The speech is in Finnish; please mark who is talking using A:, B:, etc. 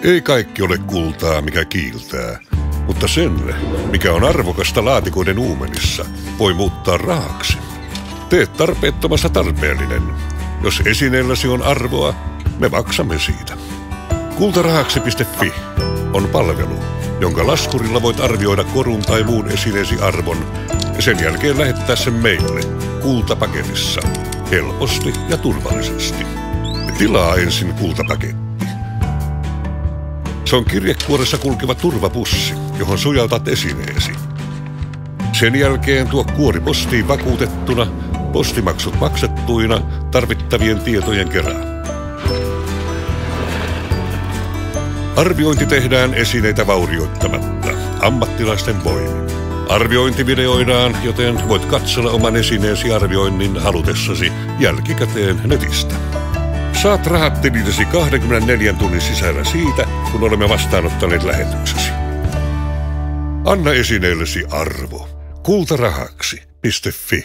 A: Ei kaikki ole kultaa, mikä kiiltää, mutta sen, mikä on arvokasta laatikoiden uumenissa, voi muuttaa rahaksi. Tee tarpeettomasta tarpeellinen. Jos esineelläsi on arvoa, me maksamme siitä. Kultarahaksi.fi on palvelu, jonka laskurilla voit arvioida korun tai muun esineesi arvon ja sen jälkeen lähettää sen meille kultapaketissa helposti ja turvallisesti. Tilaa ensin kultapaketti. Se on kirjekuoressa kulkeva turvapussi, johon sujautat esineesi. Sen jälkeen tuo kuori postiin vakuutettuna, postimaksut maksettuina tarvittavien tietojen kerran. Arviointi tehdään esineitä vaurioittamatta, ammattilaisten voimin. Arviointi videoidaan, joten voit katsella oman esineesi arvioinnin halutessasi jälkikäteen netistä. Saat rahat tilillesi 24 tunnin sisällä siitä, kun olemme vastaanottaneet lähetyksesi. Anna esineellesi arvo. Kultarahaksi.fi